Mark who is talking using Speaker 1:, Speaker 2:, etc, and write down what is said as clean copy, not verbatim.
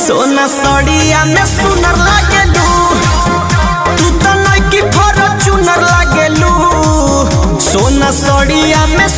Speaker 1: सोना सड़िया में सुनर लागेलू, तू तो नइकी फॉर्च्यूनर लागेलू। सोना सड़िया में